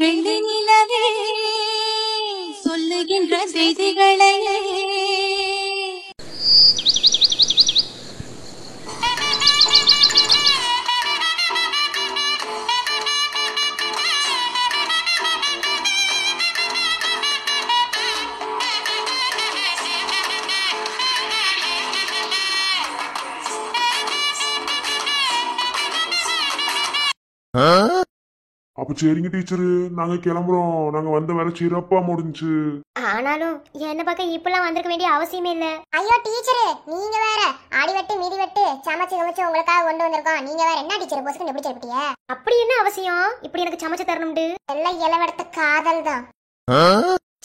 வெள்ளி நிலவே சொல்லுகின்ற செய்திகளை அப்ப சரிங்க டீச்சரு, நாங்க கிளம்புறோம். நாங்க வந்த வேலை சிறப்பா முடிஞ்சு. ஆனாலும் என்ன பார்க்க இப்பெல்லாம் வந்திருக்க வேண்டிய அவசியமே இல்ல. ஐயோ டீச்சரு, நீங்க வேற ஆடி வெட்டு மீதி வெட்டு சமைச்சு சமைச்சு உங்களுக்காக கொண்டு வந்திருக்கோம். நீங்க வேற என்ன டீச்சர் பொசுக்கு எப்படி சொல்லிட்டிய? அப்படி என்ன அவசியம் இப்படி எனக்கு சமைச்சு தரணும்டு? எல்லாம் இளவெடுத்த காதல் தான்.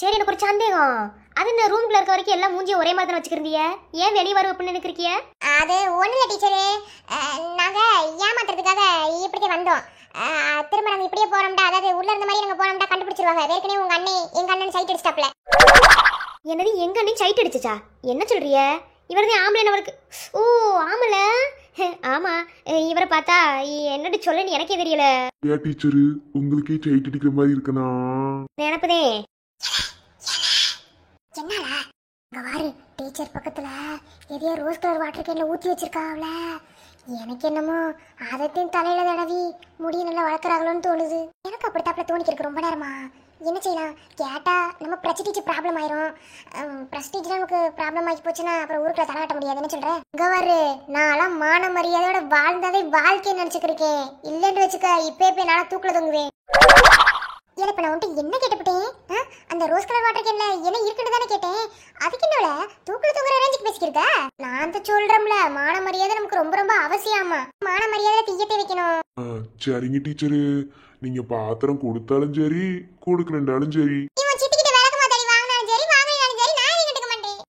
சரி, எனக்கு ஒரு சந்தேகம். அது இந்த ரூம்ல இருக்க வரைக்கும் எல்லாம் மூஞ்சிய ஒரே மாதிரி வச்சுக்கிறீங்க, ஏன் வெளியே வரும் அப்படின்னு நினைக்கிறீங்க? அது ஒண்ணு இல்ல டீச்சரு, நாங்க ஏமாத்துறதுக்காக இப்படியே வந்தோம். திரும்ப நாங்க இப்படியே போறோம்டா, அதாவது உள்ள இருந்த மாதிரி நாங்க போறோம்டா கண்டுபிடிச்சிருவாங்க. ஏற்கனவே உங்க அண்ணே எங்க அண்ணன் சைட் அடிச்சிட்டாப்ல. என்னது, எங்க அண்ணே சைட் அடிச்சுச்சா? என்ன சொல்றிய? இவரது ஆம்பளை அவருக்கு? ஓ ஆமல, ஆமா. இவரை பார்த்தா என்னட்டு சொல்லன்னு எனக்கே தெரியல. ஏன் டீச்சரு, உங்களுக்கே சைட் அடிக்கிற மாதிரி இருக்கனா? நினப்பதே என்னடா இங்க வாரு, டீச்சர் பக்கத்துல எதையோ ரோஸ் கலர் வாட்டர் கேன்ல ஊத்தி வச்சிருக்காங்கள. எனக்கு என்னமோ அதத்தையும் தலையில தடவி முடிய நல்லா வளர்க்குறாங்களோன்னு தோணுது. எனக்கு அப்படித்தாப்புல தோணிக்கிருக்கு ரொம்ப நேரமா. என்ன செய்யலாம்? கேட்டா நம்ம பிரஸ்டீஜ் ப்ராப்ளம் ஆயிரும். பிரஸ்டீஜ் நமக்கு ப்ராப்ளம் ஆகி போச்சுன்னா அப்புறம் ஊருக்குள்ள தலையாட்ட முடியாது. என்ன சொல்றேன்? இங்க வாரு, நான்லாம் மான மரியாதையோட வாழ்ந்ததை வாழ்க்கைன்னு நினைச்சுக்கிருக்கேன். இல்லைன்னு வச்சுக்க இப்ப நாளா தூக்குல தொங்குவேன். ஏல இப்ப நான் வந்துட்டு என்ன கேட்டுப்பிட்டேன்? அந்த ரோஸ் கலர் வாட்டர் கேன்ல என்ன இருக்குன்னு தானே கேட்டேன். அதுக்கு என்னோட தூக்குல தூங்குற ரேஞ்சுக்கு பேசிக்கிருக்க? நான் தான் சொல்றேன்ல, மான மரியாதை நமக்கு ரொம்ப ரொம்ப அவசியமா. மான மரியாதை தீயத்தை வைக்கணும். சரிங்க டீச்சரு, நீங்க பாத்திரம் கொடுத்தாலும் சரி கொடுக்கலண்டாலும் சரி. இவன் சித்திக்கிட்ட விளக்கு மாத்தாடி வாங்கினாலும் சரி வாங்கினாலும் சரி நான் எதுவும் எடுக்க மாட்டேன்.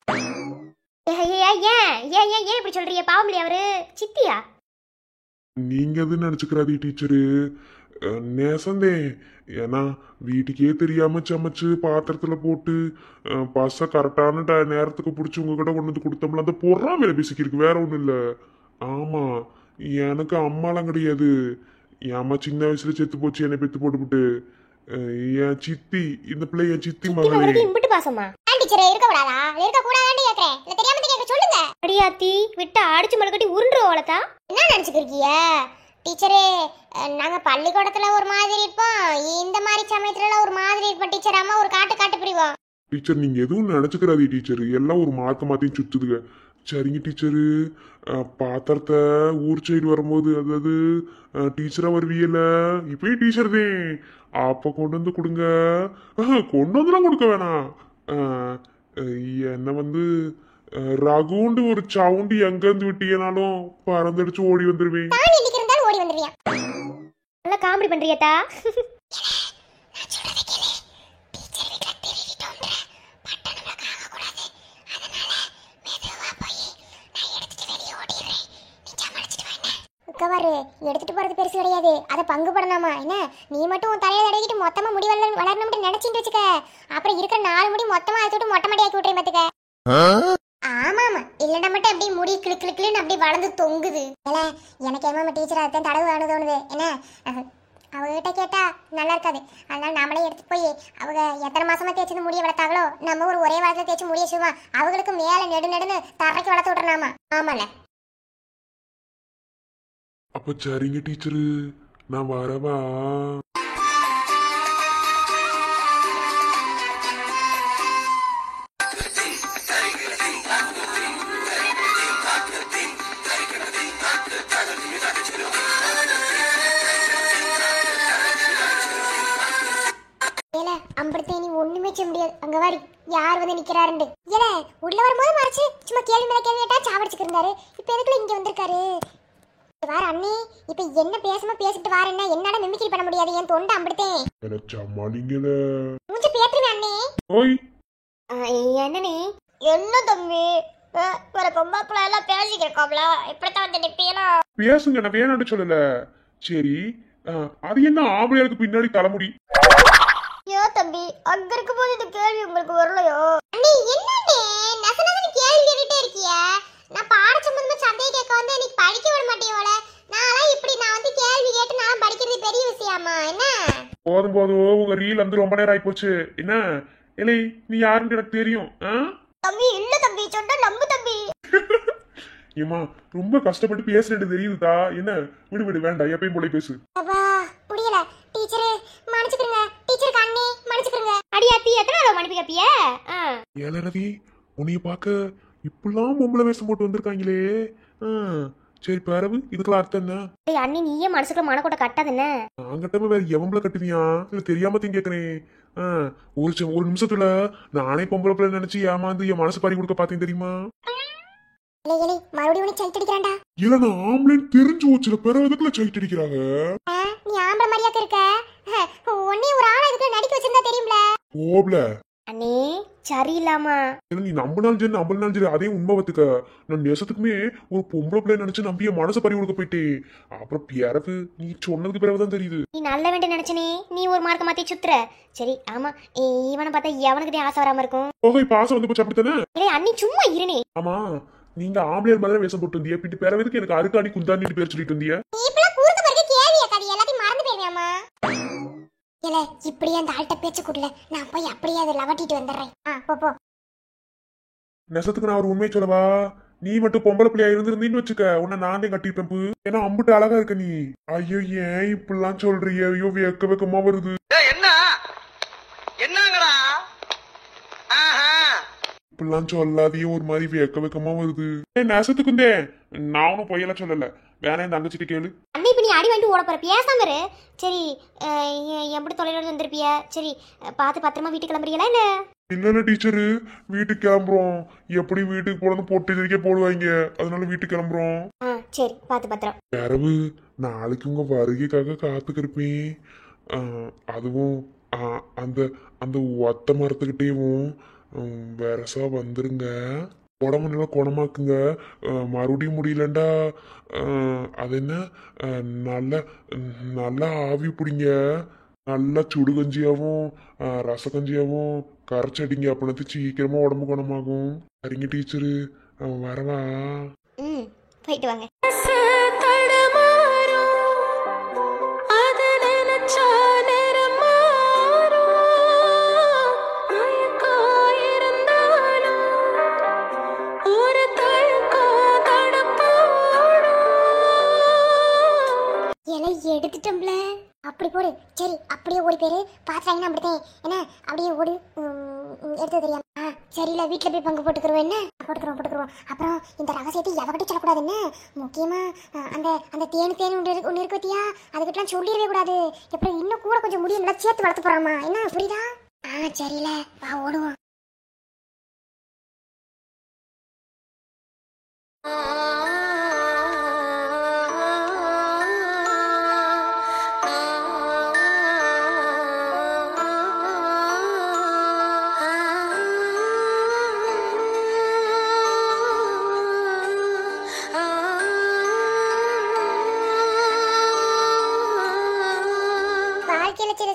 ஏன் இப்படி சொல்றீங்க? பாவம் அவரு சித்தியா? நீங்க எது நினைச்சுக்கிறாதீ டீச்சரு, நேசந்தே. ஏன்னா வீட்டுக்கே தெரியாம சமைச்சு பாத்திரத்துல போட்டு பச கரெக்டான நேரத்துக்கு பிடிச்சி உங்ககிட்ட கொண்டு வந்து கொடுத்தோம்ல, அந்த பொறாமையில பேசிக்கிருக்கு, வேற ஒண்ணும் இல்ல. ஆமா, எனக்கு அம்மாலாம் கிடையாது. என் அம்மா சின்ன வயசுல செத்து போச்சு, என்னை பெத்து போட்டுவிட்டு. என் சித்தி, இந்த பிள்ளை என் சித்தி மகளே. இம்பிட்டு பாசமா டீச்சரே இருக்க கூடாதா? இருக்க கூடாதான்னு கேக்குறேன். இல்ல தெரியாம கேக்க சொல்லுங்க. அடியாத்தி விட்டு அடிச்சு மலக்கட்டி உருண்டுருவாளத்தா? என்ன நினைச்சுக்கிருக்கீங்க டீச்சரே? நாங்க பள்ளிக்கூடத்துல ஒரு மாதிரி இருப்போம், இந்த மாதிரி சமயத்துல ஒரு மாதிரி இருப்போம் டீச்சர். அம்மா ஒரு காட்டு காட்டு பிரிவோம். டீச்சர் நீங்க எதுவும் நினைச்சுக்கிறாதீ டீச்சர், எல்லாம் ஒரு மாத்தையும் சுத்துதுங்க. சரிங்க டீச்சரு, பாத்திரத்தை ஊர் சைடு வரும்போது, அதாவது டீச்சரா வருவீல, இப்பயும் டீச்சர் தான், அப்ப கொண்டு வந்து கொடுங்க. கொண்டு வந்துலாம் கொடுக்க வேணாம். என்ன வந்து ரகுண்டு ஒரு சவுண்டு எங்க இருந்து விட்டீங்கனாலும் பறந்தடிச்சு ஓடி வந்துருவேன். ஓடி வந்துருவியா? நல்லா காமெடி பண்றியத்தா? எடுத்துட்டு போறது பெருசு கிடையாது, அதை பங்கு படலாமா என்ன? நீ மட்டும் உன் தலையை தடவிட்டு மொத்தமா முடி வளரணும்னு நினைச்சிட்டு வச்சுக்க, அப்புறம் இருக்கிற 4 முடி மொத்தமா எடுத்துட்டு மொட்டை மடியாக்கி விட்டுறேன் பாத்துக்க. ஆமா ஆமா, இல்லைன்னா மட்டும் அப்படியே முடி கிளு கிளு கிளுன்னு அப்படியே வளர்ந்து தொங்குது. இல்ல எனக்கு என்னமா டீச்சர் அதான் தடவு வேணும் தோணுது. என்ன அவங்ககிட்ட கேட்டா நல்லா இருக்காது, அதனால நாமளே எடுத்துட்டு போய் அவங்க எத்தனை மாசமா தேய்ச்சி முடிய வளர்த்தாங்களோ நம்ம ஒரு ஒரே வாரத்துல தேய்ச்சி முடிய சும்மா அவங்களுக்கு மேல நெடுன்னு தரைக்கு வளர்த்து விட்டுறாமா. ஆமால. அப்ப சரிங்க டீச்சரு, நான் வரவா? அம்படுத்தே நீ ஒண்ணுமே செய்ய முடியாது. அங்க வாடி யார் வந்து நிக்கிறாருண்டு. ஏல உள்ள வரும்போது மறைச்சு சும்மா கேள்வி மேல கேள்வி கேட்டா சாவடிச்சுட்டு இருந்தாரு, இப்ப எதுக்குள்ள இங்க வந்திருக்காரு? வார அண்ணி, இப்ப என்ன பேசாம பேசிட்டு வாரேன்னா என்னால மிமிக்ரி பண்ண முடியாது, என் தொண்டை அம்படுத்தேன். சமாளிங்கல மூஞ்சி பேத்துருவேன் அண்ணி. ஓய் என்னனே? என்ன தம்பி வேற பொம்பாப்புல எல்லாம் பேசிக்கிறோம்ல, இப்படித்தான் வந்து நிப்பீங்களா? பேசுங்க, நான் வேணான்னு சொல்லல. சரி, அது என்ன ஆம்பளையாளுக்கு பின்னாடி தலைமுடி? ஐயோ தம்பி, அங்க இருக்கும்போது இந்த கேள்வி உங்களுக்கு வரலையோ? அண்ணி என்னண்ணே நசனசன கேள்வி கேட்டுட்டே இருக்கிய? நான் பாட சம்பந்தமா சந்தேகம் கேட்க வந்து நீ படிக்க விட மாட்டேயோல. நான் வந்து கேள்வி கேட்டு நான் படிக்கிறது பெரிய விஷயமா என்ன? போதும் போதும் உங்க ரீல் வந்து ரொம்ப நேரம் ஆயிப்போச்சு. என்ன இல்லை நீ யாருன்னு எனக்கு தெரியும். தம்பி இல்ல தம்பி சொன்னா நம்பு தம்பி. ஏமா ரொம்ப கஷ்டப்பட்டு பேசுறது தெரியுதுதா. என்ன விடு விடு வேண்டாம், எப்பயும் போல பேசு. அப்பா புரியல டீச்சர் மன்னிச்சுக்கிறங்க. டீச்சர் அண்ணி மன்னிச்சுக்கிறங்க. அடியாத்தி எத்தனை தடவை மன்னிப்பு கேப்பிய? ஏல ரவி, உன்னைய பார்க்க இப்பெல்லாம் பொம்பளை வேஷம் போட்டு வந்திருக்காங்களே. சரி பிறவு இதுக்கெல்லாம் அர்த்தம் என்ன? டேய் அண்ணி நீயே மனசுக்குள்ள மனக்கோட்டை கட்டாது என்ன? நாங்கிட்ட வேற எவம்பளை கட்டுவியா இல்ல தெரியாம கேக்குறேன். ஒரு நிமிஷத்துல நானே பொம்பளை பிள்ளை நினைச்சு ஏமாந்து என் மனசு பறி கொடுக்க பார்த்தேன் தெரியுமா? இல்லை இல்லை மறுபடியும் உனக்கு சைட் அடிக்கிறான்டா. இல்ல நான் ஆம்பளைன்னு தெரிஞ்சு வச்சுல பிற விதத்துல சைட் அடிக்கிறாங்க. நீ ஆம்பளை மாதிரியாக்க இருக்க. உன்னையும் ஒரு ஆளை இதுக்குள்ள நடிக்க வச்சிருந்தா தெரியும்ல. ஓப்ல அண்ணே சரியில்லாமா? நீ நம்பினாலும் சரி நம்பினாலும் சரி அதே உண்மை வத்துக்க. நான் நேசத்துக்குமே ஒரு பொம்பளை பிள்ளை நினைச்சு நம்பி என் மனசை பறி கொடுக்க போயிட்டேன். அப்புறம் பிறகு நீ சொன்னதுக்கு பிறகுதான் தெரியுது. நீ நல்ல வேண்டிய நினைச்சனே, நீ ஒரு மார்க்க மாத்தி சுத்துற. சரி ஆமா, இவனை பார்த்தா எவனுக்கு ஆசை வராம இருக்கும். போக இப்ப ஆசை வந்து போச்சு அப்படித்தானே? இல்லை அண்ணி சும்மா இருனே. ஆமா நீங்க ஆம்பளையர் மாதிரி வேஷம் போட்டு வந்தியா, பிட்டு பிறவதுக்கு எனக்கு அருக்காணி குந்தாண்டி பேர் சொல்லிட்டு வந்தியா? நீ இப்பலாம் கூர்க்க பிறகு கேவியா கதை எல்லாத்தையும் மறந்து போயிருவியாமா? இல்ல இப்படியே அந்த ஆள்கிட்ட பேச்சு கூடல, நான் போய் அப்படியே அதை லவட்டிட்டு வந்துடுறேன். போ போ. நெசத்துக்கு நான் ஒரு உண்மையை சொல்லவா? நீ மட்டும் பொம்பளை பிள்ளையா இருந்திருந்தீன்னு வச்சுக்க, உன்னை நானே கட்டிப்பேன். ஏன்னா அம்புட்டு அழகா இருக்க நீ. ஐயோ ஏன் இப்படிலாம் சொல்றிய? ஐயோ வெக்க வெக்கமா வருது. என்னங்கடா இப்படிலாம் சொல்லாதையே ஒரு மாதிரி வெக்க வெக்கமா வருது. நெசத்துக்குந்தே நானும் பொய்யெல்லாம் சொல்லல. வேணா என் தங்கச்சிட்டு கேளு. அண்ணி இப்ப நீ அடி வாங்கிட்டு ஓட போற பேசாம இரு. சரி எப்படி தொலைல வந்திருப்பிய? சரி பார்த்து பத்திரமா வீட்டுக்கு கிளம்புறீங்களா இல்ல? இல்ல டீச்சரு வீட்டுக்கு கிளம்புறோம். எப்படி வீட்டுக்கு போடணும் பொட்டு இதுக்கே போடுவாங்க, அதனால வீட்டுக்கு கிளம்புறோம். சரி பார்த்து பத்திரம். பிறவு நாளைக்கு உங்க வருகைக்காக காத்துக்கிருப்பேன். அதுவும் அந்த அந்த ஒத்த மரத்துக்கிட்டேயும் வேறசா வந்துருங்க. உடம்பு நல்லா குணமாக்குங்க. மறுபடியும் முடியலண்டா அது என்ன நல்ல நல்லா ஆவி பிடிங்க. நல்லா சுடுகஞ்சியாவும் ரசகஞ்சியாவும் கரைச்சடிங்க. அப்படின்னா சீக்கிரமா உடம்பு குணமாகும். சரிங்க டீச்சரு வரவா? போயிட்டு வாங்க. எடுத்துட்டோம்ல அப்படி போடு. சரி அப்படியே ஓடி போயிரு. பாத்துறாங்கன்னா அப்படித்தான் என்ன அப்படியே ஓடு. எடுத்து தெரியாம சரியில்ல வீட்டுல போய் பங்கு போட்டுக்கிறோம். என்ன போட்டுக்கிறோம். அப்புறம் இந்த ரகசியத்தை எவகிட்ட சொல்லக்கூடாது. என்ன முக்கியமா அந்த அந்த தேனு ஒன்று இருக்கு பத்தியா, அதுக்கிட்டலாம் சொல்லிடவே கூடாது. எப்படி இன்னும் கூட கொஞ்சம் முடியும் நல்லா சேர்த்து வளர்த்து போறாமா. என்ன புரியுதா? சரியில்ல வா ஓடுவோம்.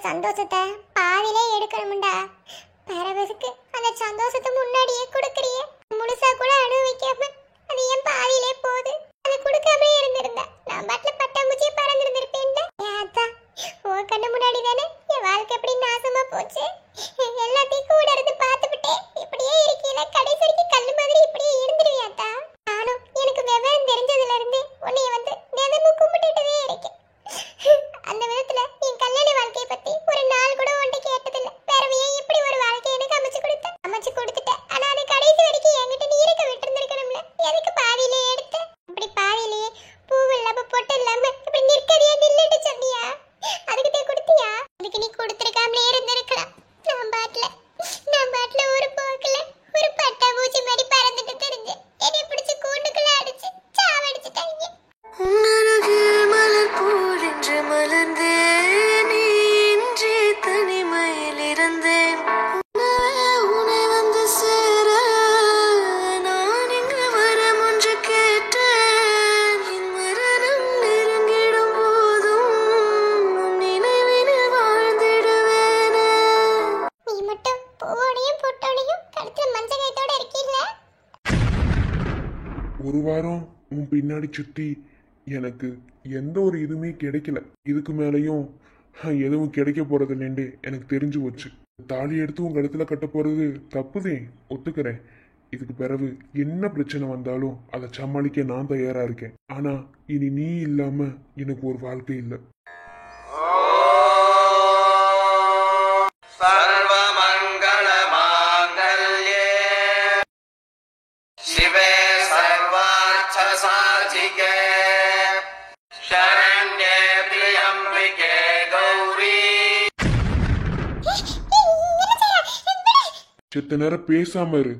சந்தோஷத்தை பாதியிலே எடுக்கணும்டா. பரவதுக்கு அந்த சந்தோஷத்தை முன்னாடியே கொடுக்கறிய, முழுசா கூட அனுபவிக்காம அது ஏன் பாதியிலே போகுது? அது கொடுக்காம இருந்திருந்தா நான் பாட்டுல பட்டாம்பூச்சியே பறந்துருந்திருப்பேன்டா. அதான் உன் கண்ணு முன்னாடி தானே என் வாழ்க்கை எப்படி நாசமா போச்சு. எல்லாத்தையும் கூட இருந்து பார்த்துக்கிட்டே இப்படியே இருக்கீல, கடைசி வரைக்கும் கல்லு மாதிரி இப்படியே இருந்துருவியாத்தா? நானும் எனக்கு விவரம் தெரிஞ்சதுல இருந்து உன்னைய வந்து தினமும் கும்பிட்டுட்டே இருக்கேன். அந்த விதத்துல என் கல்யாண வாழ்க்கையை பத்தி ஒரு நாள் கூட உன்கிட்ட கேட்டதில்லை. பிறவையே இப்படி ஒரு வாழ்க்கை எனக்கு அமைச்சு கொடுத்துட்டேன். ஆனா அது கடைசி வரைக்கும் என்கிட்ட நீ இருக்க விட்டுருந்துருக்கணும்ல. எதுக்கு பாதியிலே எடுத்த? அப்படி பாதியிலேயே பூ இல்லாம பொட்டு இல்லாம இப்படி நிற்கறியா நில்லுட்டு சொன்னியா? அதுக்கிட்டே கொடுத்தியா? அதுக்கு நீ கொடுத்துருக்காமலே இருந்திருக்கலாம். நான் பாட்டுல ஒரு போக்குல ஒரு பட்டாம்பூச்சி மாதிரி பறந்துட்டு தெரிஞ்சு என்னை பிடிச்சு கூண்டுக்குள்ள அடிச்சு சாவடிச்சுட்டாங்க. ஒரு வாரம் உன் பின்னாடி சுத்தி எனக்கு எந்த ஒரு இதுவுமே கிடைக்கல. இதுக்கு மேலையும் எதுவும் கிடைக்க போறது இல்லைன்னு எனக்கு தெரிஞ்சு போச்சு. தாலி எடுத்து உங்க இடத்துல கட்ட போறது தப்புதே, ஒத்துக்கிறேன். இதுக்கு பிறகு என்ன பிரச்சனை வந்தாலும் அதை சமாளிக்க நான் தயாரா இருக்கேன். ஆனா இனி நீ இல்லாம எனக்கு ஒரு வாழ்க்கை இல்லை. செத்த நேரம் பேசாம இரு.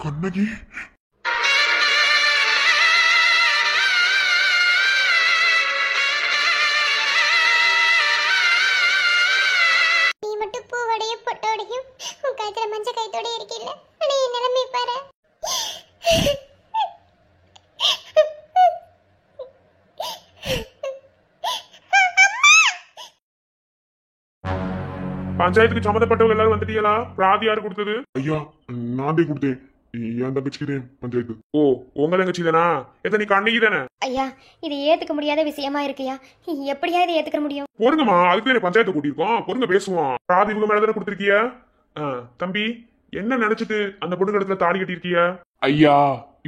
கண்ணகி, நீ மட்டும் பூவடைய பொட்டோடையும் உன் கைத்துல மஞ்ச கைத்தோட இருக்கீல்ல, ஆனா என் நிலைமை பாரு. பஞ்சாயத்துக்கு சம்மந்தப்பட்டவங்க எல்லாரும் வந்துட்டீங்களா? பிராதி யாரு கொடுத்தது? ஐயா, நான் தான் கொடுத்தேன். என் தங்கச்சிக்கு பஞ்சாயத்து. ஓ, உங்க தங்கச்சி தானா? எத்தனை நீ கண்ணகி தானே? ஐயா, இது ஏத்துக்க முடியாத விஷயமா இருக்குயா. எப்படியா இதை ஏத்துக்க முடியும்? பொறுங்கம்மா, அதுக்கு பஞ்சாயத்தை கூட்டியிருக்கோம். பொறுங்க பேசுவோம். பிராதி இவங்க மேல தானே கொடுத்துருக்கிய. தம்பி, என்ன நினைச்சிட்டு அந்த பொண்ணு இடத்துல தாடி கட்டிருக்கிய? ஐயா,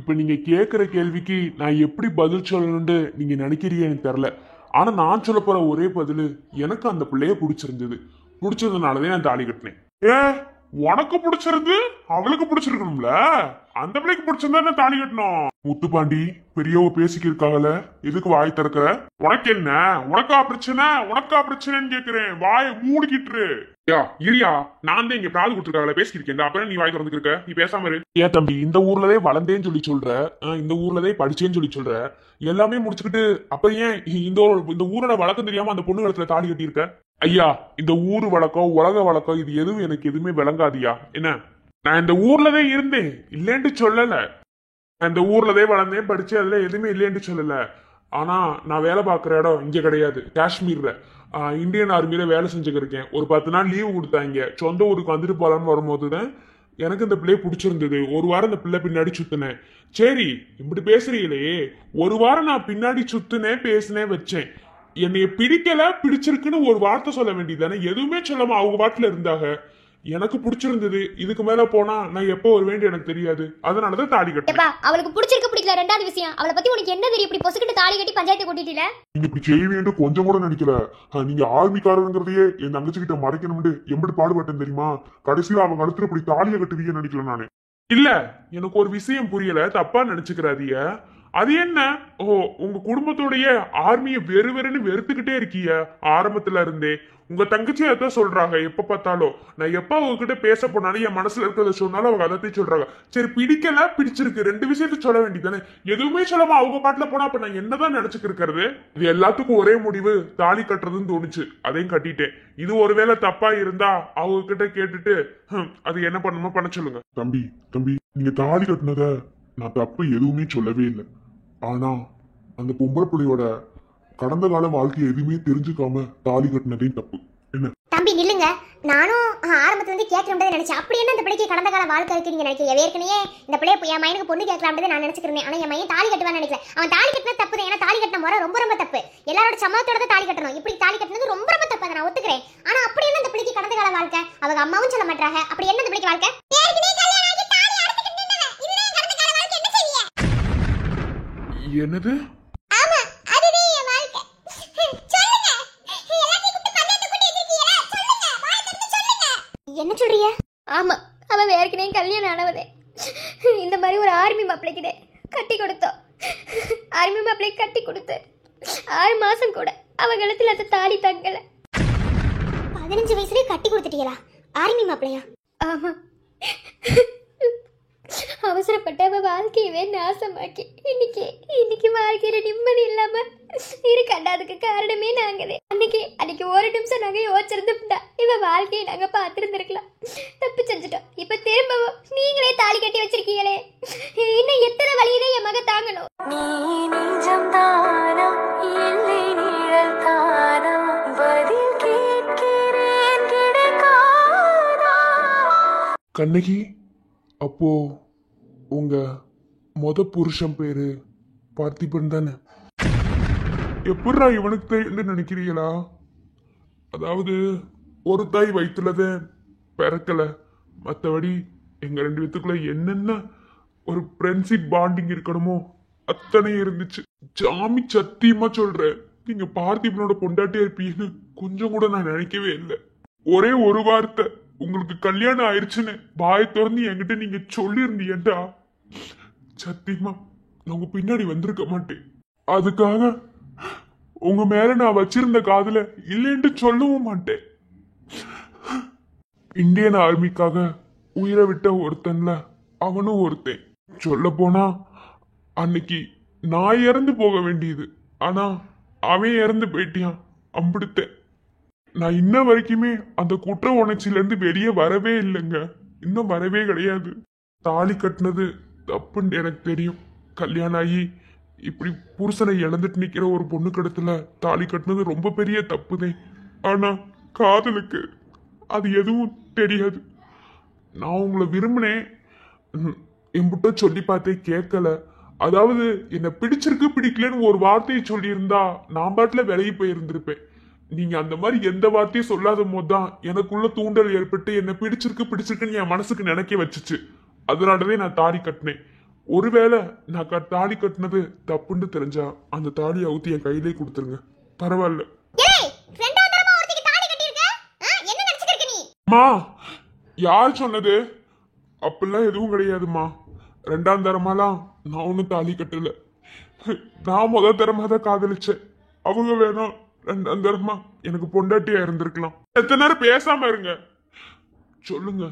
இப்ப நீங்க கேக்குற கேள்விக்கு நான் எப்படி பதில் சொல்லணும்னு நீங்க நினைக்கிறீங்க எனக்கு தெரியல. ஆனா நான் சொல்ல போற ஒரே பதில், எனக்கு அந்த பிள்ளைய பிடிச்சிருந்தது. பிடிச்சதுனாலதான் நான் தாலி கட்டினேன். உனக்கு பிடிச்சிருந்து அவளுக்கு பிடிச்சிருக்கணும்ல, அந்த பிள்ளைக்கு பிடிச்சிருந்தா தாலி கட்டணும். முத்துப்பாண்டி, பெரியவங்க பேசிக்க இருக்காங்கல்ல, எதுக்கு வாய் திறக்கிற? உனக்கு என்ன? உனக்கா பிரச்சனைன்னு கேக்குறேன். வாயை மூடிக்கிட்டு இரியா. நான் தான் இங்க பிராது கொடுத்துருக்காங்களே பேசிக்கிருக்கேன். அப்புறம் நீ வாய் திறந்துட்டு இருக்க. நீ பேசாம இரு. ஏன் தம்பி, இந்த ஊர்லதே வளர்ந்தேன்னு சொல்லி சொல்ற, இந்த ஊர்லதே படிச்சேன்னு சொல்லி சொல்ற, எல்லாமே முடிச்சுக்கிட்டு அப்புறம் ஏன் இந்த ஊரோட வழக்கம் தெரியாம அந்த பொண்ணு இடத்துல தாலி கட்டி இருக்க? ஐயா, இந்த ஊர் வழக்கம் உலக வழக்கம் இது எதுவும் எனக்கு எதுவுமே விளங்காதியா. என்ன, நான் இந்த ஊர்லதே இருந்தேன், இல்லேன்னு சொல்லல. நான் இந்த ஊர்லதே வளர்ந்தேன், படிச்சேன், அதுல எதுவுமே இல்லேன்னு சொல்லல. ஆனா நான் வேலை பார்க்குற இடம் இங்க கிடையாது, காஷ்மீர்ல. இந்தியன் ஆர்மியில வேலை செஞ்சுக்க இருக்கேன். ஒரு 10 நாள் லீவு கொடுத்தாங்க. சொந்த ஊருக்கு வந்துட்டு போலான்னு வரும்போதுதான் எனக்கு இந்த பிள்ளைய பிடிச்சிருந்தது. ஒரு வாரம் இந்த பிள்ளை பின்னாடி சுத்தினேன். சரி, இப்படி பேசுறீங்களே, ஒரு வாரம் நான் பின்னாடி சுத்தினேன், பேசினேன், வச்சேன். என்னைய பிடிக்கல, பிடிச்சிருக்குன்னு ஒரு வார்த்தை சொல்ல வேண்டியதானே? எதுவுமே சொல்லாம அவங்க பாட்டுல இருந்தாங்க. எனக்கு பிடிச்சிருந்தது. இதுக்கு மேல போனா நான் எப்போ வருவேன் எனக்கு தெரியாது. அதனாலதான் தாலி கட்டப்பா. அவளுக்கு பிடிச்சிருக்கு பிடிக்கல ரெண்டாவது விஷயம். அவளை பத்தி உனக்கு என்ன தெரியும்? இப்படி பொசுக்கிட்டு தாலி கட்டி பஞ்சாயத்தை கூட்டிட்டீல. நீங்க இப்படி செய்வீன்னு கொஞ்சம் கூட நினைக்கல. நீங்க ஆர்மிக்காரங்கிறதையே என் தங்கச்சி கிட்ட மறைக்கணும்னு எப்படி பாடுபட்டேன் தெரியுமா? கடைசியில அவங்க கழுத்துல இப்படி தாலியை கட்டுவீங்கன்னு நினைக்கல நானு. இல்ல, எனக்கு ஒரு விஷயம் புரியல, தப்பா நினைச்சுக்கிறாதீங்க. அது என்ன, உங்க குடும்பத்தோடைய ஆர்மியை வெறுன்னு வெறுத்துக்கிட்டே இருக்கீங்க ஆரம்பத்துல இருந்தே. உங்க தங்கச்சி அதான் சொல்றாங்க எப்ப பார்த்தாலும். நான் எப்ப அவங்ககிட்ட பேச போனாலும் என் மனசுல இருக்கிறத சொன்னாலும் அவங்க அதையும் சொல்றாங்க. சரி, பிடிக்கல பிடிச்சிருக்கு, ரெண்டு விஷயத்த சொல்ல வேண்டியதானே? எதுவுமே சொல்லாம அவங்க பாட்டுல போனா அப்ப நான் என்னதான் நினைச்சுக்கு இருக்கிறது? இது எல்லாத்துக்கும் ஒரே முடிவு, தாலி கட்டுறதுன்னு தோணுச்சு, அதையும் கட்டிட்டேன். இது ஒருவேளை தப்பா இருந்தா அவங்க கிட்ட கேட்டுட்டு அது என்ன பண்ணணுமோ பண்ண சொல்லுங்க. தம்பி, நீங்க தாலி கட்டினத நான் தப்பு எதுவுமே சொல்லவே இல்லை. ஆனா அந்த பொம்பளை பிள்ளையோட கடந்த கால வாழ்க்கை எதுவுமே தெரிஞ்சுக்காம தாலி கட்டினதே தப்பு. என்ன தம்பி நில்லுங்க. நானும் ஆரம்பத்துல இருந்து கேட்கலாம்னு நினைச்சேன். அப்படி என்ன இந்த பிள்ளைக்கு கடந்த கால வாழ்க்கை இருக்கு நீங்க நினைக்கிறீங்க? ஏற்கனவே இந்த பிள்ளைய என் மையனுக்கு பொண்ணு கேட்கலாம்னு நான் நினைச்சுக்கிறேன். ஆனா என் மையன் தாலி கட்டுவான்னு நினைக்கல. அவன் தாலி கட்டினா தப்பு. ஏன்னா தாலி கட்டின முறை ரொம்ப தப்பு. எல்லாரோட சம்மதத்தோட தாலி கட்டணும். இப்படி தாலி கட்டினது ரொம்ப தப்பு, அதை நான் ஒத்துக்கிறேன். ஆனா அப்படி என்ன இந்த பிள்ளைக்கு கடந்த கால வாழ்க்கை? அவங்க அம்மாவும் சொல்ல மாட்டாங்க. அப்படி என்ன இந்த பிள்ளைக்கு வாழ்க்கை? என்னது? ஆமா, அதுவே என் வாழ்க்கை. சொல்லுங்க, எல்லாத்தையும் கூட்டி பஞ்சாயத்து கூட்டி வச்சிருக்கீங்களா? சொல்லுங்க, வாய் திறந்து சொல்லுங்க. என்ன சொல்றிய? ஆமா, அவ ஏற்கனவே கல்யாணம் ஆனவதே. இந்த மாதிரி ஒரு ஆர்மி மாப்பிள்ளைக்கு கட்டி கொடுத்தோம். ஆர்மி மாப்பிள்ளை கட்டி கொடுத்து 6 மாசம் கூட அவ கழுத்துல அந்த தாலி தங்கல. 15 வயசுலயே கட்டி கொடுத்துட்டீங்களா? ஆர்மி மாப்பிளையா? ஆமா, அவசரப்பட்ட அவ வாழ்க்கையவே நாசமாக்கி இன்னைக்கு வாழ்க்கையில நிம்மதி இல்லாம இருக்காண்டா. அதுக்கு காரணமே நாங்கதே. அன்னைக்கு ஒரு நிமிஷம் நாங்க யோசிச்சிருந்தோம்டா இவ வாழ்க்கையை நாங்க பார்த்திருந்திருக்கலாம். தப்பு செஞ்சுட்டோம். இப்ப திரும்பவும் நீங்களே தாலி கட்டி வச்சிருக்கீங்களே, இன்னும் எத்தனை வழியிலே என் மக தாங்கணும்? கண்ணகி, அப்போ உங்க புருஷன் பேரு பார்த்திபன் தானே? எப்படா இவனுக்கு தெரியும்னு நினைக்கிறீங்களா? அதாவது ஒரு தாய் வயிற்றுலதான் பிறக்கல, மற்றபடி எங்க 2 பேத்துக்குள்ள என்னென்ன ஒரு ஃப்ரெண்ட்ஷிப் பாண்டிங் இருக்கணுமோ அத்தனை இருந்துச்சு. ஜாமி சத்தியமா சொல்றேன், நீங்க பார்த்திபனோட பொண்டாட்டியா இருப்பீங்கன்னு கொஞ்சம் கூட நான் நினைக்கவே இல்லை. ஒரே ஒரு வார்த்தை உங்களுக்கு கல்யாணம் ஆயிடுச்சுன்னு பாய் திறந்து என்கிட்ட நீங்க சொல்லியிருந்தீங்கடா, சத்தியமா நான் உங்க பின்னாடி வந்திருக்க மாட்டேன். அதுக்காக உங்க மேல நான் வச்சிருந்த காதல இல்லைன்னு சொல்லவும் மாட்டேன். இந்தியன் ஆர்மிக்காக உயிரை விட்ட ஒருத்தன்ல அவனும் ஒருத்தன். சொல்ல போனா அன்னைக்கு நான் இறந்து போக வேண்டியது, ஆனா அவன் இறந்து போயிட்டியான். அம்பிடுத்தேன். நான் இன்ன வரைக்குமே அந்த குற்ற உணர்ச்சியில இருந்து வெளியே வரவே இல்லைங்க. இன்னும் வரவே கிடையாது. தாலி கட்டினது தப்புன்னு எனக்கு தெரியும். கல்யாணம் ஆகி இப்படி புருஷனை இழந்துட்டு நிக்கிற ஒரு பொண்ணு கடத்துல தாலி கட்டினது ரொம்ப பெரிய தப்புதே. ஆனா காதலுக்கு அது எதுவும் தெரியாது. நான் உங்களை விரும்பினேன், என்கிட்ட சொல்லி பார்த்தே கேட்கல. அதாவது என்ன பிடிச்சிருக்கு பிடிக்கலன்னு ஒரு வார்த்தையை சொல்லியிருந்தா நான் பாட்டுல விலகி போயிருந்திருப்பேன். நீங்க அந்த மாதிரி எந்த வார்த்தையும் சொல்லாத போதுதான் எனக்குள்ள தூண்டல் ஏற்பட்டு என்ன பிடிச்சிருக்குன்னு என் மனசுக்கு நினைக்க வச்சுச்சு. அதனாலதான் நான் தாலி கட்டினேன். ஒருவேளை நான் தாலி கட்டினது தப்புன்னு தெரிஞ்சா அந்த தாலியை அவுத்தி என் கையிலே கொடுத்துருங்க, பரவாயில்ல. அம்மா, யார் சொன்னது? அப்படிலாம் எதுவும் கிடையாதுமா. 2ஆம் தரமாலாம் நான் ஒன்னும் தாலி கட்டல. நான் முதல் தரமா தான் காதலிச்சேன். அவங்க வேணும் 2ஆம் தரமா எனக்கு பொண்டாட்டியா இருந்திருக்கலாம். எத்தனை நேரம் பேசாம இருங்க. சொல்லுங்க,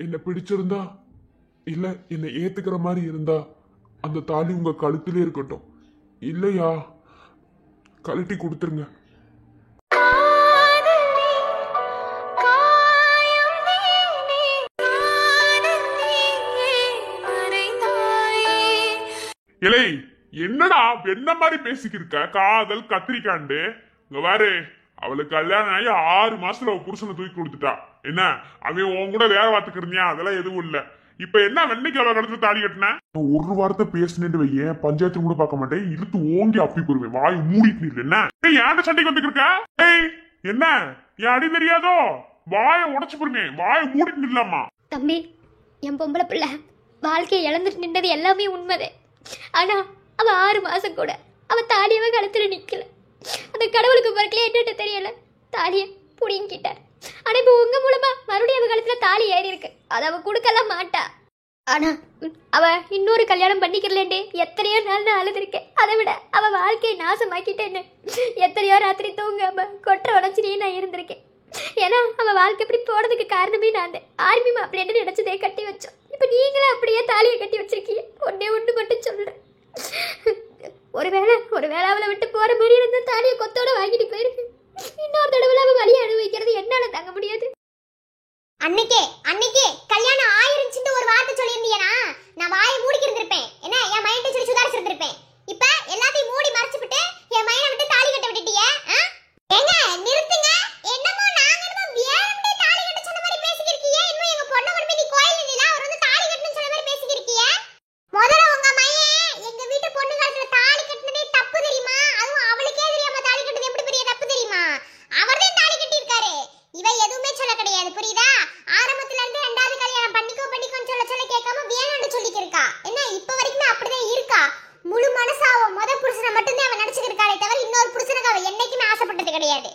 என்ன பிடிச்சிருந்தா இல்ல என்னை ஏத்துக்கிற மாதிரி இருந்தா அந்த தாலி உங்க கழுத்திலே இருக்கட்டும், இல்லையா கழட்டி கொடுத்துருங்க. இலை என்னடா என்ன மாதிரி பேசிக்கிருக்க? காதல் கத்திரிக்காண்டு இங்க பாரு. அவளுக்கு கல்யாணம் ஆகி 6 மாசத்துல அவ புருஷனை தூக்கி கொடுத்துட்டா. என்ன அவன் உன் கூட வேற வார்த்தைக்கு இருந்தியா? அதெல்லாம் எதுவும் இல்ல. இப்ப என்ன வெண்ணைக்கு அவளை கடத்துல தாலி கட்டின? ஒரு வார்த்தை பேசினேன்னு வையேன், பஞ்சாயத்து கூட பார்க்க மாட்டேன், இழுத்து ஓங்கி அப்பி போடுவேன். வாய் மூடிட்டு நில்லு. என்ன ஏன்ட சண்டைக்கு வந்துருக்க? ஏய் என்ன என் அடி தெரியாதோ? வாயை உடச்சு போடுவேன். வாயை மூடிட்டு நில்லாமா? தம்பி, என் பொம்பளை பிள்ளை வாழ்க்கையை இழந்துட்டு நின்றது எல்லாமே உண்மைதே. ஆனா அவ 6 மாசம் கூட அவ தாலியவ கழுத்துல நிக்கல. அந்த கடவுளுக்கு பிறக்கல என்னட்டு தெரியல, தாலிய புடிங்கிட்டார். ஆனா இப்ப உங்க மூலமா மறுபடியும் அவ கழுத்துல தாலி ஏறி இருக்கு. அதை அவ கொடுக்கலாம் மாட்டா. ஆனா அவ இன்னொரு கல்யாணம் பண்ணிக்கிறலேண்டே எத்தனையோ நாள் நான் அழுதுருக்கேன். அதை விட அவ வாழ்க்கையை நாசமாக்கிட்டேன்னு எத்தனையோ ராத்திரி தூங்காம கொற்ற உடச்சினே நான் இருந்திருக்கேன். ஏன்னா அவ வாழ்க்கை இப்படி போனதுக்கு காரணமே நான் தான். ஆர்மி மாப்பிள்ளை நினைச்சதே கட்டி வச்சோம். இப்ப நீங்களும் அப்படியே தாலியை கட்டி வச்சிருக்கீங்க. ஒண்ணு மட்டும் சொல்றேன், ஒருவேளை அவளை விட்டு போற மாதிரி இருந்த தாலியை கொத்தோட வாங்கிட்டு போயிருக்கு. இன்னொரு தடவை அவ வழியை அனுபவிக்கிறது என்னால தாங்க முடியாது. அன்னைக்கே கல்யாணம் ஆயிருச்சுன்னு ஒரு வார்த்தை சொல்லியிருந்தீனா நான் வாயை மூடிக்கிருந்திருப்பேன். என்ன என் மைண்ட சொல்லி சுதாரிச்சிருந்திருப்பேன். இப்ப எல்லாத்தையும் மூடி மறைச்சுட்டு என் மைனை விட்டு தாலி கட்ட விட்டுட்டீங்க. ஏங்க நிறுத்துங்க. என்னமோ நாங்க வேணும்னே தாலி கட்ட சொன்ன மாதிரி பேசிக்கிருக்கீங்க. இன்னும் எங்க பொண்ணை கொண்டு போய் நீ கோயில்ல நிலா அவர் வந்து தாலி கட்டணும்னு சொன்ன மாதிரி பேசிக்கிருக்கீங்க. முதல்ல உங்க மையன் எங்க வீட்டு பொண்ணு காலத்துல தாலி கட்டினதே தப்பு தெரியுமா? அதுவும் அவளுக்கே தெரியாம தாலி கட்டது எப்படி பெரிய தப்பு தெரியுமா? அவர்தான் தாலி கட்டி இருக்காரு. இவ எதுவுமே சொல்ல கிடையாது, புரியுதா? ஆரம்பத்துல இருந்து 2வது கல்யாணம் பண்ணிக்கோன்னு சொல்ல கேட்காம வேணும்னு சொல்லிக்கிருக்கா. என்ன இப்ப வரைக்குமே அப்படிதான் இருக்கா. முழு மனசா அவ முதல் புருஷனை மட்டும்தான் அவ நினைச்சுக்கிருக்காளே தவிர இன்னொரு புருஷனுக்கு அவ என்னைக்குமே ஆசைப்பட்டது கிடையாது.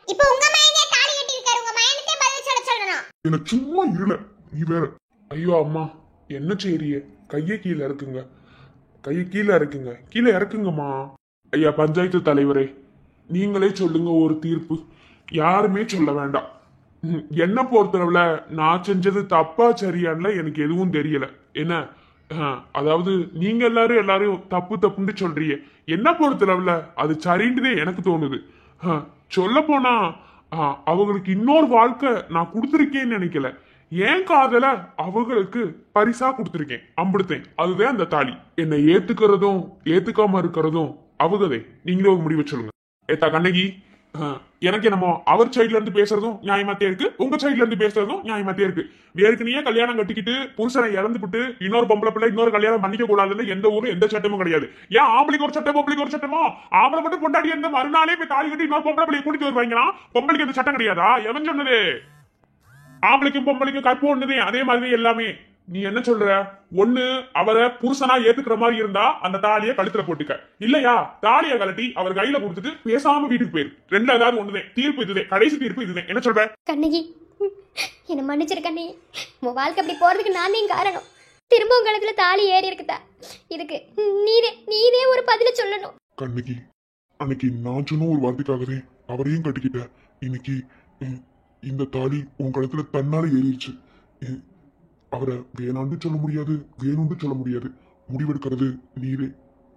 இப்ப உங்க மயனே தாலி கட்டி இருக்காரு. உங்க மயனத்தே பதில் சொல்லணும். எனக்கு சும்மா இருல நீ வேற. ஐயோ அம்மா, என்ன செய்றிய? கையை கீழே இருக்குங்க, கையை கீழே இருக்குங்க, கீழே இறக்குங்கம்மா. ஐயா பஞ்சாயத்து தலைவரே, நீங்களே சொல்லுங்க ஒரு தீர்ப்பு. யாருமே சொல்ல வேண்டாம். என்ன பொறுத்தளவுல நான் செஞ்சது தப்பா சரியான்ல எனக்கு எதுவும் தெரியல. என்ன அதாவது நீங்க எல்லாரும் தப்பு தப்புன்னு சொல்றீங்க. என்ன பொறுத்தளவுல அது சரின்றதே எனக்கு தோணுது. சொல்ல போனா அவங்களுக்கு இன்னொரு வாழ்க்கை நான் கொடுத்துருக்கேன்னு நினைக்கல. ஏன் காதல அவங்களுக்கு பரிசா கொடுத்துருக்கேன், அம்பிடுத்தேன். அதுதான் அந்த தாலி. என்னை ஏத்துக்கிறதும் ஏத்துக்காம இருக்கிறதும் அவகதே. நீங்களே ஒரு முடிவை சொல்லுங்க. ஏத்தா கண்ணகி, எனக்கு என்னமோ அவர் சைட்ல இருந்து பேசுறதும் நியாயமாத்தே இருக்கு, உங்க சைட்ல இருந்து பேசுறதும் நியாயமாத்தே இருக்கு. வேறுக்குனே கல்யாணம் கட்டிக்கிட்டு புருஷனை இறந்துபிட்டு இன்னொரு பொம்பளை பிள்ளை இன்னொரு கல்யாணம் பண்ணிக்க கூடாதுன்னு எந்த ஊரும் எந்த சட்டமும் கிடையாது. ஏன் ஆம்பளைக்கு ஒரு சட்டம் பொம்பளைக்கு ஒரு சட்டமோ? ஆம்பளை மட்டும் கொண்டாடி இருந்த மறுநாளே போய் தாலி கட்டி இன்னொரு பொம்பளை பிள்ளைய கூட்டிட்டு வருவாங்கன்னா பொம்பளைக்கு எந்த சட்டம் கிடையாதா? எவன் சொன்னது? ஆம்பளைக்கும் பொம்பளைக்கும் கற்பு ஒண்ணுதே. அதே மாதிரி எல்லாமே. நீ என்ன சொல்ற? ஒண்ணு அவரை புருஷனா ஏத்துக்கிற மாதிரி இருந்தா அந்த தாலியை கழுத்துல போட்டுக்க, இல்லையா தாலியை கழட்டி அவர் கையில கொடுத்துட்டு பேசாம வீட்டுக்கு போயிரு. ரெண்டாவது ஒண்ணுதே. தீர்ப்பு இதுதே, கடைசி தீர்ப்பு இதுதே. என்ன சொல்ற? கண்ணகி, என்ன மன்னிச்சிரு கண்ணகி. உன் வாழ்க்கை அப்படி போறதுக்கு நான் தான் காரணம். திரும்ப உங்க கழுத்துல தாலி ஏறி இருக்குதா? இதுக்கு நீதே ஒரு பதில சொல்லணும். கண்ணகி, அன்னைக்கு நான் சொன்ன ஒரு வார்த்தைக்காகவே அவரையும் கட்டிக்கிட்ட. இன்னைக்கு இந்த தாலி உன் கழுத்துல தன்னால ஏறிடுச்சு. அவரை வேணான்னு சொல்ல முடியாது, வேணும்னு சொல்ல முடியாது. முடிவெடுக்கிறது நீரே.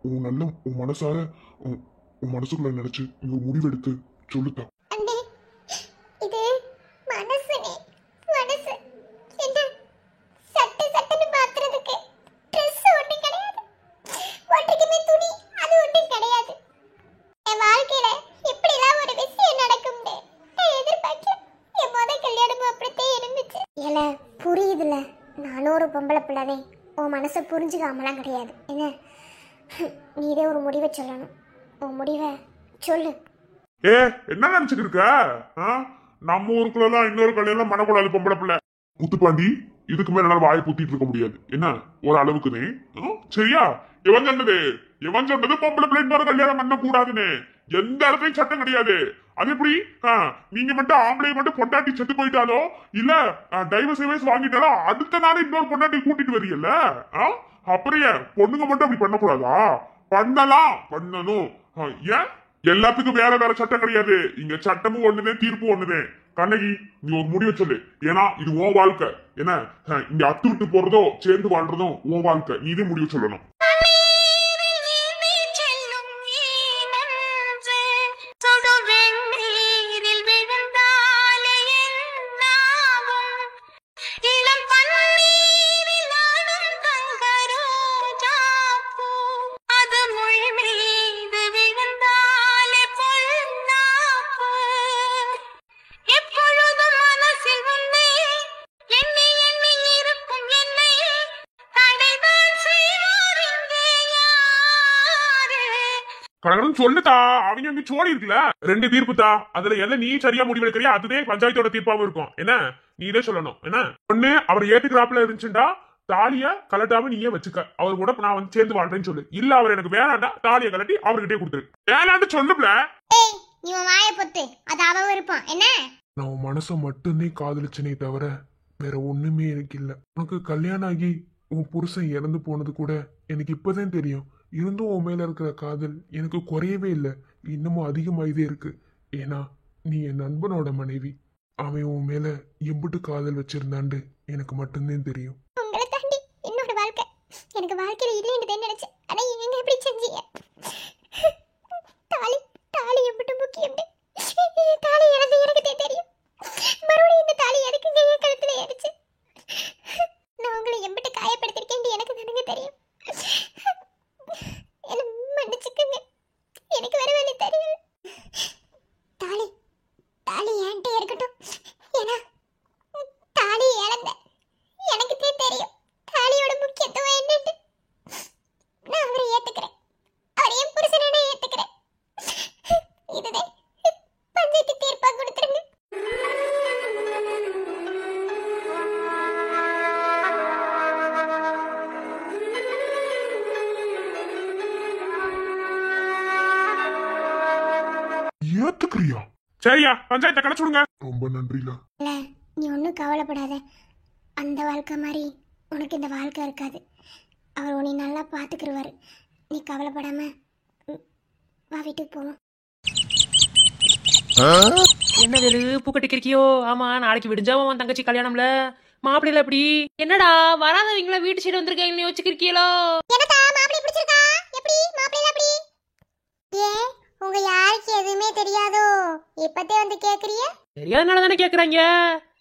உன் மனசார உன் மனசுக்குள்ள நினைச்சு நீ ஒரு முடிவெடுத்து சொல்லுத்தா. அண்ணே, இது மனசுனே. மனசு என்ன சட்டன்னு பாக்குறதுக்கு ட்ரெஸ் ஒண்ணு கிடையாது, ஒட்டுக்குமே துணி அது ஒண்ணு கிடையாது. என் வாழ்க்கையில இப்படிலாம் ஒரு விஷயம் நடக்கும்னு நான் எதிர்பார்க்கல. என் முத கல்யாணமும் அப்படித்தான் இருந்துச்சு. ஏல புரியுதுல, நானும் ஒரு பொம்பளை பிள்ளைதே. உன் மனசை புரிஞ்சுக்காமலாம் கிடையாது. என்ன நீதே ஒரு முடிவை சொல்லணும். உன் முடிவை சொல்லு. என்ன நினைச்சுட்டு இருக்க? நம்ம ஊருக்குள்ள இன்னொரு கல்யாணம் பண்ணக்கூடாது பொம்பளை பிள்ளை. முத்துப்பாண்டி, இதுக்கு மேல என்னால வாயை புத்திட்டு இருக்க முடியாது. என்ன ஒரு அளவுக்குதே. சரியா? எவன் சொன்னது பொம்பளை பிள்ளை இன்னொரு கல்யாணம் பண்ண கூடாதுன்னு எந்த இடத்தையும் சட்டம் கிடையாது. அது எப்படி? நீங்க மட்டும் ஆம்பளை மட்டும் பொண்டாட்டி செத்து போயிட்டாலோ இல்ல டைவர்ஸ் வாங்கிட்டாலோ அடுத்த நாள் இன்னொரு பொண்டாட்டி கூட்டிட்டு வரீங்கல்ல, அப்படியே பொண்ணுங்க மட்டும் அப்படி பண்ணக்கூடாதா? பண்ணணும். ஏன் எல்லாத்துக்கும் வேற வேற சட்டம் கிடையாது. இங்க சட்டமும் ஒண்ணுதே, தீர்ப்பு ஒண்ணுதே. கண்ணகி, நீ ஒரு முடிவை சொல்லு. ஏன்னா இது உன் வாழ்க்கை. என்ன இங்க அத்து விட்டு போறதோ சேர்ந்து வாழ்றதோ உன் வாழ்க்கை. நீ இதே முடிவு சொல்லணும். சொல்லுதா, அவங்க வந்து சோழி இருக்குல்ல, 2 தீர்ப்பு தா. அதுல எதை நீ சரியா முடிவெடுக்கிறியா அதுவே பஞ்சாயத்தோட தீர்ப்பாவும் இருக்கும். என்ன நீ இதே சொல்லணும். என்ன ஒண்ணு அவர் ஏத்துக்கிறாப்புல இருந்துச்சுண்டா தாலிய கலட்டாம நீயே வச்சுக்க, அவர் கூட நான் வந்து சேர்ந்து வாழ்றேன்னு சொல்லு. இல்ல அவர் எனக்கு வேணாண்டா தாலிய கலட்டி அவர்கிட்டே கொடுத்துரு. வேணான்னு சொல்லுப்ல. நீ வாயை பொத்து, அது அவ விருப்பம். என்ன நான் உன் மனசை மட்டுமே காதலிச்சனே தவிர வேற ஒண்ணுமே எனக்கு இல்ல. உனக்கு கல்யாணம் ஆகி உன் புருஷன் இறந்து போனது கூட எனக்கு இப்பதான் தெரியும். இருந்தும் உன் மேல இருக்கிற காதல் எனக்கு குறையவே இல்லை, இன்னமும் அதிகமாயிதே இருக்கு. ஏன்னா நீ என் நண்பனோட மனைவி. அவன் உன் மேல எம்பிட்டு காதல் வச்சிருந்தாண்டு எனக்கு மட்டும்தான் தெரியும். உங்களை தாண்டி என்னோட வாழ்க்கை எனக்கு வாழ்க்கையில இல்லைன்னு நினைச்சேன். ஆனா நீங்க எப்படி செஞ்சீங்க? தாலி எம்பிட்டு முக்கியம். தாலி இழந்து எனக்கு தெரியும். மறுபடியும் இந்த தாலி எனக்கு என் கழுத்துல ஏறிச்சு. நான் உங்களை எம்பிட்டு காயப்படுத்திருக்கேன் எனக்கு தானுங்க தெரியும். என்ன மன்னிச்சுக்குங்க, எனக்கு வர வேலை தெரியல. தாலி என்கிட்ட இருக்கட்டும். ஏன்னா தாலி இழந்த எனக்கு தெரியும் தாலியோட முக்கியத்துவம் என்னன்னு. நான் அவரை ஏத்துக்கிறேன், அவர் என் புருஷனை ஏத்துக்கிறேன். இதுவே பஞ்சாயத்து தீர்ப்பா கொடுத்துருங்க. ஏத்துக்கிறியா? சரியா, பஞ்சாயத்தை கலைச்சுடுங்க. ரொம்ப நன்றில. நீ ஒன்றும் கவலைப்படாத. அந்த வாழ்க்கை மாதிரி உனக்கு இந்த வாழ்க்கை இருக்காது. அவர் உன்னை நல்லா பார்த்துக்கிடுவார். நீ கவலைப்படாம வா, வீட்டுக்கு போவோம். என்ன வேலு பூ கட்டிக்கிறியோ? ஆமா, நாளைக்கு விடிஞ்சாவும் உன் தங்கச்சி கல்யாணம்ல. மாப்பிள்ளைல எப்படி? என்னடா வராதவங்கள வீட்டு சைடு வந்திருக்கீங்கன்னு யோசிச்சிருக்கீங்களோ? எனக்கா மாப்பிள்ளை பிடிச்சிருக்கா? எப்படி மாப்பிள்ளை எப்படி? ஏன் உங்க யாருக்கு எதுவுமே தெரியாதோ? இப்பதே வந்து கேக்குறிய? தெரியாதனால தானே கேக்குறாங்க.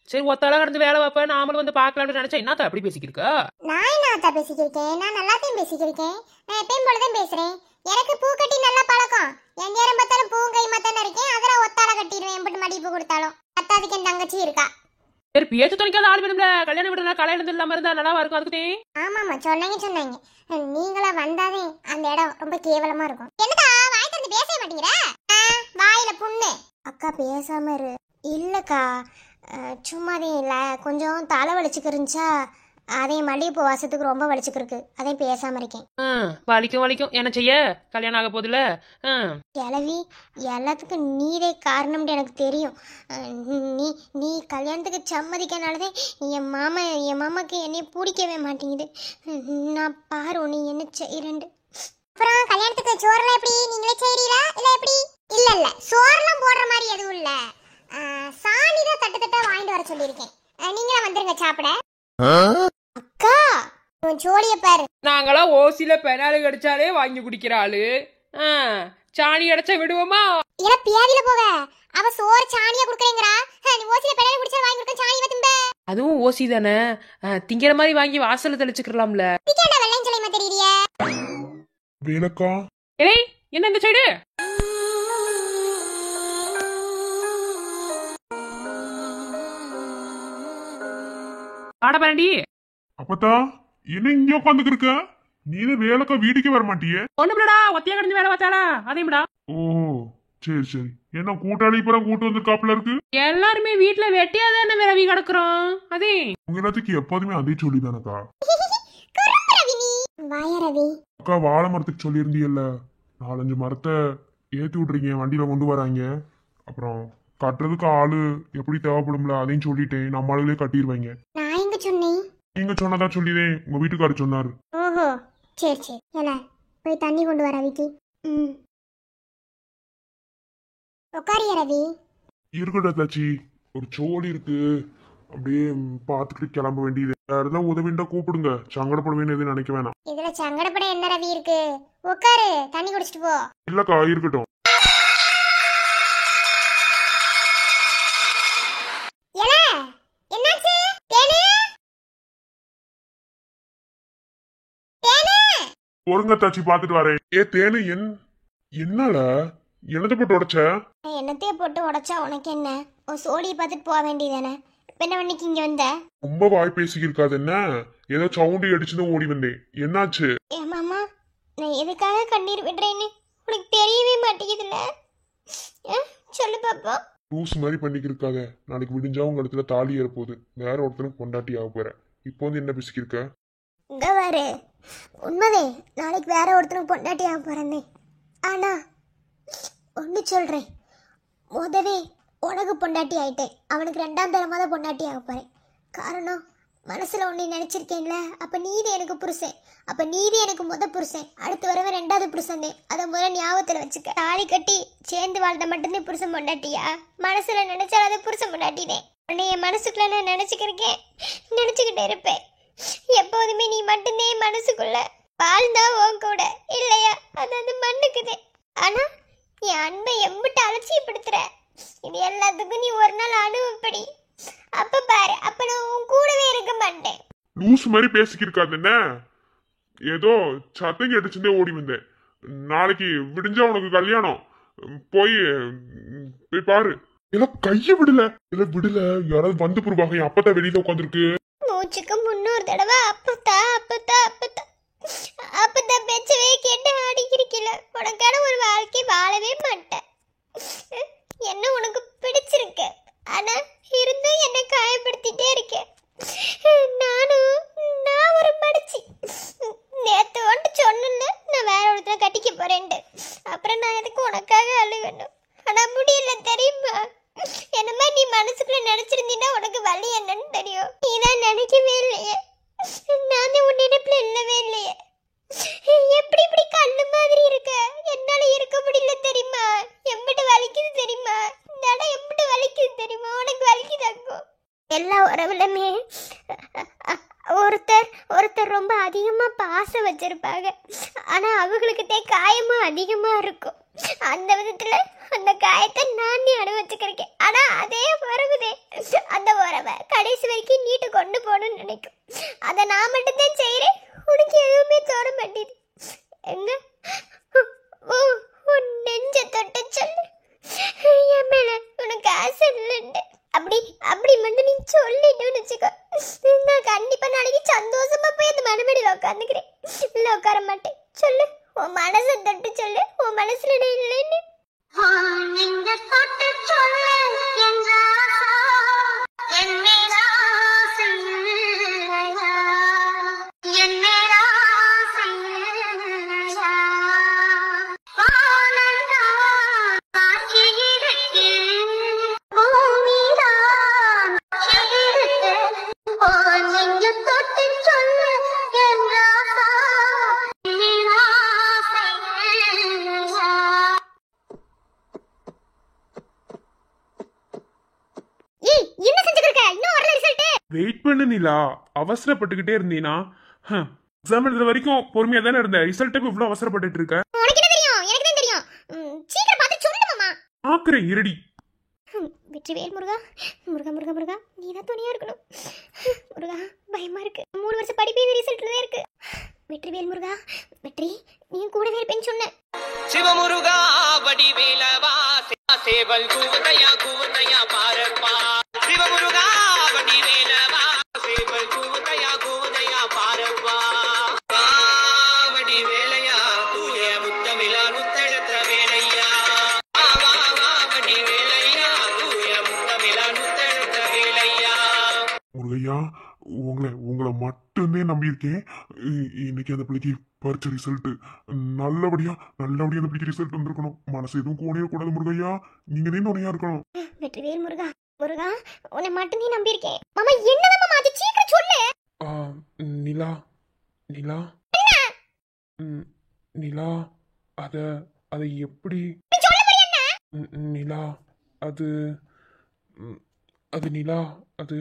சரி, ஒத்தால கடந்து வேலை வைப்பேன், நாமளும் வந்து பாக்கலாம்னு நினைச்சா என்னத்த அப்படி பேசிக்கிருக்கா? நான் என்னத்தா பேசிக்கிருக்கேன்? நான் நல்லாத்தையும் பேசிக்கிருக்கேன். நான் எப்பயும் போலதான் பேசுறேன். எனக்கு பூ கட்டி நல்லா பழக்கம். என் நேரம் பார்த்தாலும் பூ கைமா தானே இருக்கேன். அதெல்லாம் ஒத்தால கட்டிடுவேன். எம்பிட்டு மடி பூ கொடுத்தாலும். அத்தாதுக்கு என் தங்கச்சி இருக்கா. சரி, பேச்சு துணைக்காத ஆள் வேணும்ல. கல்யாணம் விடல கல்யாணம் இல்லாம இருந்தா நல்லா இருக்கும். அதுக்கு ஆமாமா சொன்னாங்க. நீங்களா வந்தாதே அந்த இடம் ரொம்ப கேவலமா இருக்கும். என்னடா வாய் திறந்து பேசவே மாட்டீங்கற? வாயில புண்ணு. அக்கா பேசாம இரு. இல்லக்கா சும்மாதே இல்ல, கொஞ்சம் தலை வலிச்சுக்கிருந்துச்சா, அதே மல்லிகைப்பூ வாசத்துக்கு ரொம்ப வலிச்சுக்கிருக்கு. அதே பேசாம இருக்கேன். வலிக்கும் என்ன செய்ய, கல்யாணம் ஆக போதுல. கிளவி எல்லாத்துக்கும் நீரே காரணம்னு எனக்கு தெரியும். நீ கல்யாணத்துக்கு சம்மதிக்கனாலதான் என் மாமாக்கு என்னைய பிடிக்கவே மாட்டேங்குது. நான் பாரு நீ என்ன செய்யறேன்னு. அப்புறம் கல்யாணத்துக்கு சோறுலாம் எப்படி நீங்களே செய்றீங்களா இல்ல எப்படி? இல்ல சோறுலாம் போடுற மாதிரி எதுவும் இல்ல. சாணி தான் தட்டு வாங்கிட்டு வர சொல்லியிருக்கேன். நீங்களா வந்துருங்க சாப்பிட. அக்கா உன் ஜோலிய பாரு. நாங்களாம் ஓசில பெனாலு கடிச்சாலே வாங்கி குடிக்கிற ஆளு. சாணி அடைச்சா விடுவோமா? இல்ல பியாதில போவ. அவ சோறு சாணியா குடுக்கறேங்கறா. நீ ஓசில பெனாலு குடிச்சா வாங்கி குடுக்க சாணி வத்தும்ப. அதுவும் ஓசி தானே, திங்கிற மாதிரி வாங்கி வாசல்ல தெளிச்சுக்கலாம்ல. டிக்கெட்ட வெள்ளையும் சொல்லிமா தெரியறியே. வேலக்கா ஏய், என்ன இந்த சைடு? ஆட பாரண்டி. அப்பத்தா என்ன இங்க உட்காந்துக்கு இருக்க? நீ வேலைக்கா வீட்டுக்கே வர மாட்டியே? ஒண்ணுமில்லடா, ஒத்தையா கடந்து வேலை பார்த்தாளா அதேடா. ஓ சரி என்ன கூட்டாளி இப்ப கூட்டு வந்திருக்காப்ல இருக்கு. எல்லாருமே வீட்டுல வெட்டியா தானே விரவி கிடக்குறோம். அதே உங்க எல்லாத்துக்கு எப்போதுமே அதே சொல்லிதானக்கா. வாயரவி அக்கா வாழை மரத்துக்கு சொல்லியிருந்தீல்ல, 4-5 மரத்தை ஏத்தி விட்டுருக்கீங்க, வண்டியில கொண்டு வராங்க. அப்புறம் கட்டுறதுக்கு ஆளு எப்படி தேவைப்படும்ல, அதையும் சொல்லிட்டேன். நம்ம ஆளுகளே கட்டிடுவாங்க. நான் எங்க சொன்னேன்? நீங்க சொன்னதா சொல்லிதேன், உங்க வீட்டுக்காரர் சொன்னாரு. ஓஹோ சரி என்ன போய் தண்ணி கொண்டு வர ரவிக்கு. உட்காரியா ரவி? இருக்கட்டும் தாச்சி, ஒரு சோழி இருக்கு, அப்படியே பாத்துக்கிட்டு கிளம்ப வேண்டியது. யாருதான் உதவிண்டா கூப்பிடுங்க, சங்கடப்படுவேன்னு எதுவும் நினைக்க வேணாம். இதுல சங்கடப்பட என்ன ரவி இருக்கு? உட்காரு, தண்ணி குடிச்சிட்டு போ. இல்லக்கா இருக்கட்டும். ஒருங்க தாச்சி பாத்துட்டு வரேன். தேனு என்னால என்னத்தை போட்டு உடைச்ச? என்னத்தைய போட்டு உடைச்சா உனக்கு என்ன? ஒரு சோழியை பார்த்துட்டு போக வேண்டியதானே. என்ன பண்ணிக்கு இங்க வந்த? ரொம்ப வாய் பேசிக்கிருக்காது என்ன? ஏதோ சவுண்டு அடிச்சுதான் ஓடி வந்தேன். என்னாச்சு? மாமா நான் எதுக்காக கண்ணீர் விடுறேன்னு உனக்கு தெரியவே மாட்டேங்குதுல்ல. சொல்லு பாப்பா. லூஸ் மாதிரி பண்ணிக்கிருக்காத. நாளைக்கு விடிஞ்சா உங்க இடத்துல தாலி ஏற போகுது. வேற ஒருத்தனுக்கு பொண்டாட்டி ஆக போற. இப்போ வந்து என்ன பேசிக்கிருக்க? இங்க பாரு, உண்மைதே நாளைக்கு வேற ஒருத்தனுக்கு பொண்டாட்டி ஆக போறேன்னே. ஆனா ஒன்று சொல்றேன், முதவே உனக்கு பொண்டாட்டி ஆயிட்டேன். அவனுக்கு 2ஆம் தரமாக தான் பொண்டாட்டி ஆக போறேன். காரணம் மனசுல ஒன்று நினைச்சிருக்கேன்ல. அப்ப நீதி எனக்கு புருஷன், அப்ப நீதி எனக்கு புருஷன், அடுத்து வரவே 2வது புருஷனே. அதை முதல்ல ஞாபகத்துல வச்சுக்க. தாலி கட்டி சேர்ந்து வாழ்ந்த மட்டும்தான் புருஷன் பொண்டாட்டியா? மனசுல நினைச்சால் அது புருஷன் பொண்டாட்டினே. உன்னை என் மனசுக்குள்ள நான் நினைச்சுக்கிட்டே இருப்பேன். எப்போதுமே நீ மட்டும்தே மனசுக்குள்ள வாழ்ந்தா உன் கூட இல்லையா? அது அந்த மண்ணுக்குதே. ஆனா என் அன்பை எம்பிட்டு அலட்சியப்படுத்துற. இது எல்லாத்துக்கும் நீ ஒரு நாள் அனுபவப்படி. அப்ப பாரு, அப்ப நான் உன் கூடவே இருக்க மாட்டேன். லூஸ் மாதிரி பேசிக்கிருக்காது என்ன? ஏதோ சத்தம் கேட்டுச்சுட்டே ஓடி வந்தேன். நாளைக்கு விடிஞ்சா உனக்கு கல்யாணம். போய் பாரு. இல்ல கைய விடல யாராவது வந்து புருவாங்க. அப்பதான் வெளியில உட்காந்துருக்கு. மூச்சுக்கு 300 தடவை அப்பத்தா பேச்சவே கேட்டு அடிக்கிறீங்கள. உனக்கான ஒரு வாழ்க்கை வாழவே மாட்டேன். என்ன உனக்கு பிடிச்சிருக்கு, ஆனா இருந்தும் என்ன காயப்படுத்திட்டே இருக்கேன். நான் ஒரு படிச்சு நேத்து ஒன்று சொன்ன நான் வேற ஒருத்தனை கட்டிக்க போறேன்ட்டு. அப்புறம் நான் எதுக்கு உனக்காக அழுகணும்? ஆனா முடியல தெரியுமா? என்னமா நீ மனசுக்குள்ள நினைச்சிருந்தீங்கன்னா உனக்கு வலி என்னன்னு தெரியும். நீதான் நினைக்கவே இல்லையே. நான் உன் நினைப்புல இல்லவே இல்லையே. எப்படி இப்படி கல்லு மாதிரி இருக்க? என்னால இருக்க முடியல தெரியுமா? எல்லா உறவுலுமே ஒருத்தர் ஒருத்தர் ரொம்ப அதிகமா பாசம் வச்சிருப்பாங்க. ஆனா அவங்களுக்கு காயமும் அதிகமா இருக்கும். அந்த விதத்துல அந்த காயத்தை நானே அனுபவிச்சுக்கிறேன். ஆனா அதே உறவுதே அந்த உறவை கடைசி வரைக்கும் நீட்டு கொண்டு போகணும்னு நினைக்கும். அதை நான் மட்டும்தான் செய்யறேன். உனக்கு எதுவுமே தோண மாட்டேது. எங்க உன் நெஞ்ச தொட்டு சொல்லு, என் மேல உனக்கு ஆசை இல்லைன்னு. அப்படி அப்படி மட்டும் நீ சொல்லிட்டுன்னு வச்சுக்கோ, நான் கண்டிப்பா நாளைக்கு சந்தோஷமா போய் அந்த மனமடியில் உட்காந்துக்கிறேன். இல்லை உட்கார மாட்டேன். சொல்லு, உன் மனசை தொட்டு சொல்லு, உன் மனசுல நான் இல்லைன்னு. வெயிட் பண்ணு நிலா, அவசரப்பட்டுக்கிட்டே இருந்தீனா எக்ஸாம் எழுதுற வரைக்கும் பொறுமையா தானே இருந்த. ரிசல்ட்டுக்கு இவ்வளவு அவசரப்பட்டுட்டு இருக்க? உனக்கு என்ன தெரியும்? எனக்கு தான் தெரியும். சீக்கிரம் பார்த்து சொல்லு மாமா. ஆக்குறேன் இருடி. வெற்றிவேல் முருகா, முருகா முருகா முருகா, நீ தான் துணையா இருக்கணும். முருகா பயமா இருக்கு. 3 வருஷம் படிப்பே ரிசல்ட்ல தான் இருக்கு. வெற்றிவேல் முருகா, வெற்றி நீ கூடவே இருப்பேன்னு சொன்ன. சிவமுருகா வடிவேலவா சேவல் கூவதையா கூவதையா பாரப்பா. சிவமுருகா வடிவேலவா சேவல் கூவதையா கூவதையா பாரப்பா. வடிவேலையா தூய முத்தமிழா முத்தெடுத்த வேலையா. வடிவேலையா தூய முத்தமிழா முத்தெடுத்த வேலையா. முருகையா, உங்களை மட்டுமே நம்பியிருக்கேன். இன்னைக்கு அந்த பிள்ளைக்கு பரிச்ச ரிசல்ட் நல்லபடியா அந்த பிள்ளைக்கு ரிசல்ட் வந்திருக்கணும். மனசு எதுவும் கோணிடக்கூடாது முருகையா. நீங்க தான் துணையா இருக்கணும். வெற்றிவேல் முருகா, முருகா உன்னை மட்டுமே நம்பியிருக்கேன். மாமா என்னதான் மாமா அது? சீக்கிரம் சொல்லு. நிலா நிலா நிலா, அதை எப்படி நிலா, அது நிலா, அது